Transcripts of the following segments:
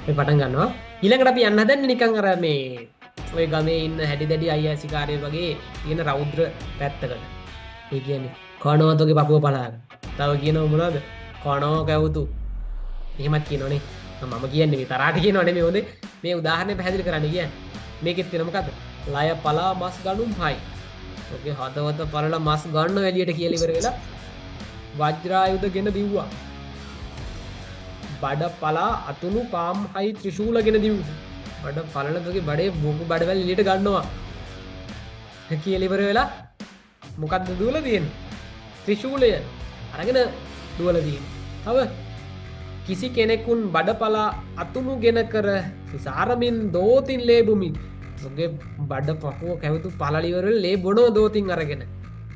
අපි පටන් ගන්නවා. ඊළඟට අපි යන්න හදන්නේ නිකන් අර මේ ඔය ගමේ ඉන්න හැටි දැඩි අයියා සිකාරයෝ වගේ තියෙන රෞද්‍ර පැත්තකට. ඒ කියන්නේ කණවතෝගේ පපුව පලාගෙන. තව කියනව මොනවද? කණව කැවුතු. එහෙමත් කියනවනේ. මම කියන්නේ මේ තරහට කියනව නෙමෙයි හොඳේ. මේ උදාහරණය පැහැදිලි කරන්න කියන්නේ. මේකෙත් තියෙන මොකද්ද? ලය පලා මස් ගනුම් හයි. ඔගේ හදවත පලලා මස් ගන්න එළියට කියලා ඉවර වෙලා වජ්‍රායුධ ගෙන දිව්වා. බඩ පලා අතුණු පාම් හයි ත්‍රිශූලගෙන දිව්වා. බඩ පලනතුගේ බඩේ බොකු බඩවැල් එළියට ගන්නවා. කියලා ඉවර වෙලා මොකද්ද දුවලා තියෙන්නේ? ත්‍රිශූලය අරගෙන දුවලා තියෙන්නේ. තව කිසි කෙනෙකුන් බඩපලා අතුණුගෙන කර සාරමින් දෝතින් ලේබුමින් ඔගේ බඩ පපුව කැවතු පලලිවරල් ලේ බොනෝ දෝතින් අරගෙන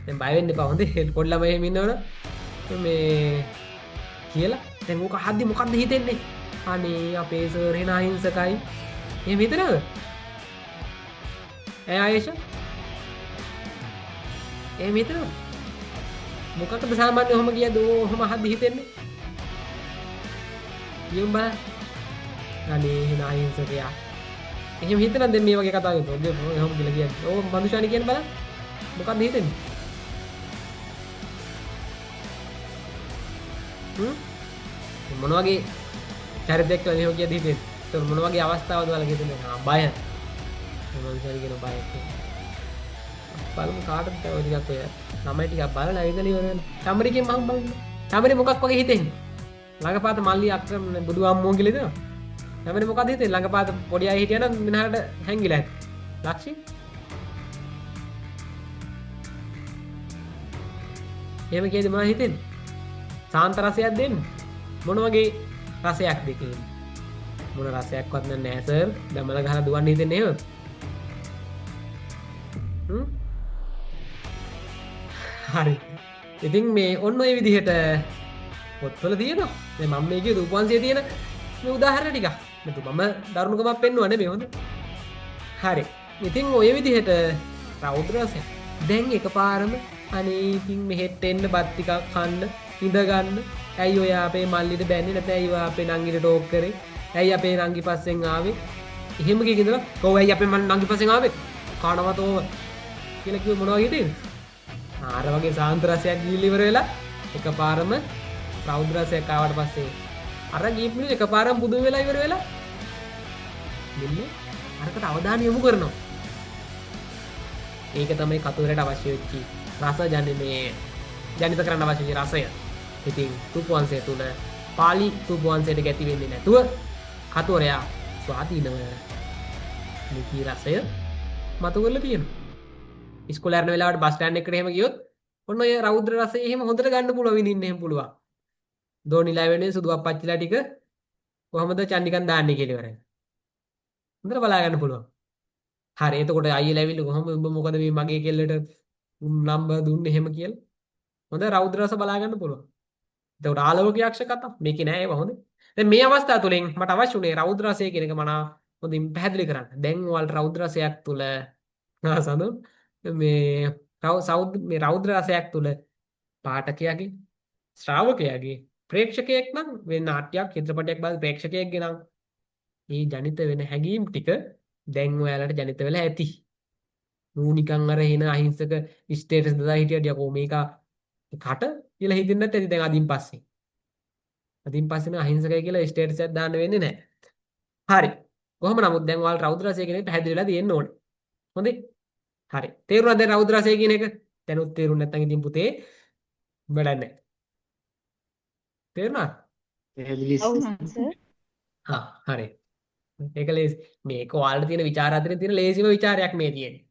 දැන් බය වෙන්න එපා හොඳේ පොඩි ළමයි එහෙම ඉන්නවනේ මේ කියලා දැන් ඕක අහද්දි මොකද්ද හිතෙන්නේ අනේ අපේ සර් එන අහිංසකයි එහෙම හිතනවද ආයේෂ එහෙම හිතනවද මොකක්ද සාමාන්‍යයෙන් ඔහම කියද්දි ඔහම අහද්දි හිතෙන්නේ කියමු බලන්න අනේ එන අහිංසකයා එහෙම හිතනද දැන් මේ වගේ කතා කරද්දි ඔබ එහෙම කියලා කියන්නේ ඕක මනුෂ්‍යයනි කියන බලන්න මොකක්ද හිතෙන්නේ මොන වගේ චරිතයක් කියලා එහෙම කියද්දි හිතෙන්නේ ඒක මොන වගේ අවස්ථාවද වල හිතෙන්නේ බය මනුෂ්‍යයනි කියන බය බලමු කාටද ඔය ටිකක් ඔය ළමයි ටිකක් බලලා ඇවිදලා ඉවර වෙන චමරිකෙන් මම බලන්න චමරි මොකක් වගේ හිතෙන්නේ ළඟපාත මල්ලි අක්‍රම බුදු අම්මෝ කියලා දෙනවා හැමෝම මොකද හිතේ ළඟපාත පොඩි අය හිටියනම් මෙනහට හැංගිලා ඇති. ලක්ෂි. එහෙම කියද්දි මොනවද හිතෙන්නේ? සාන්ත රසයක් දෙන්න. මොන වගේ රසයක්ද කියන්නේ? මොන රසයක්වත් නැහැ සර්. දමල ගහලා දුවන්න හිතෙන්නේ එහෙම. හරි. ඉතින් මේ ඔන්න ඔය විදිහට පොත්වල තියෙනවා. මේ මම මේ කිය දූපවංශයේ තියෙන මේ උදාහරණ ටික. මම දරුණුකමක් පෙන්වුවා නෙමෙයි හොඳ. හරි. ඉතින් ඔය විදිහට රෞද්‍ර රසය. දැන් එකපාරම අනේ ඉතින් මෙහෙට එන්න බත් ටිකක් කන්න ඉඳ ගන්න. ඇයි ඔය අපේ මල්ලිට බැන්නේ නැත්නම් ඇයි ඔය අපේ නංගිට ටෝක් කරේ? ඇයි අපේ නංගි පස්සෙන් ආවේ? එහෙම කිය ඉඳලා කොහොම ඇයි අපේ නංගි පස්සෙන් ආවේ? කනවතෝව කියලා කිව්ව මොනවා හිතේද? ආර වගේ සාන්ත රසයක් ගිහිල්ලා ඉවර වෙලා එකපාරම රෞද්‍ර රසයක් ආවට පස්සේ අර ගීප් මිනිහ එකපාරම පුදුම වෙලා ඉවර වෙලා මෙන්න අරකට අවධානය යොමු කරනවා. ඒක තමයි කතුවරට අවශ්‍ය වෙච්ච රස ජනිත කරන්න අවශ්‍ය වෙච්ච රසය. ඉතින් තුප්පවංශය තුල පාලි තුප්පවංශයට ගැති වෙන්නේ නැතුව කතුවරයා ස්වාධීනව නිති රසය මතු කරලා තියෙනවා. ඉස්කෝලේ යන වෙලාවට බස් ස්ටෑන්ඩ් එකට එහෙම ගියොත් ඔන්න ඔය රෞද්‍ර රසය එහෙම හොඳට ගන්න පුළුවන් විඳින්න එහෙම පුළුවන්. දෝනිලා වෙන්නේ සුදු අපච්චිලා ටික කොහමද චන්නිකන් දාන්නේ කියලා ඉවරයි. හොඳට බලා ගන්න පුළුවන්. හරි එතකොට අයියලා ඇවිල්ලා කොහොමද උඹ මොකද මේ මගේ කෙල්ලට නම්බර් දුන්නේ එහෙම කියලා. හොඳ රෞද්‍ර රස බලා ගන්න පුළුවන්. එතකොට ආලෝක යක්ෂ කතා මේකේ නෑ ඒව හොඳේ. දැන් මේ අවස්ථාව තුළින් මට අවශ්‍ය උනේ රෞද්‍ර රසය කියන එක මම හොඳින් පැහැදිලි කරන්න. දැන් ඔයාලට රෞද්‍ර රසයක් තුල සඳු මේ රෞද්‍ර රසයක් තුල පාඨකයාගේ ශ්‍රාවකයාගේ ප්‍රේක්ෂකයෙක් නම් වෙන නාට්‍යයක් චිත්‍රපටයක් බලන ප්‍රේක්ෂකයෙක්ගේ නම් මේ ජනිත වෙන හැඟීම් ටික දැන් ඔයාලට ජනිත වෙලා ඇති. නූනිකන් අර එන අහිංසක ස්ටේටස් දාලා හිටියද යකෝ මේක කට කියලා හිතෙන්නේ නැත්නම් ඇති දැන් අදින් පස්සේ. අදින් පස්සේ අහිංසකයි කියලා ස්ටේටස් එකක් දාන්න වෙන්නේ නැහැ. හරි. කොහොම නමුත් දැන් ඔයාලට රෞද්‍ර රසය කියන එක පැහැදිලිලා තියෙන්න ඕනේ. හොඳේ. හරි. තේරුණාද දැන් රෞද්‍ර රසය කියන එක? දැනුත් තේරුන්නේ නැත්නම් ඉතින් පුතේ වැඩක් නැහැ. තේරුණාද? ඔව් සර්. හරි. ඒක ලේසි. මේක ඔයාලට තියෙන ਵਿਚාර අතරින් තියෙන ලේසිම ਵਿਚාරයක් මේ තියෙන්නේ.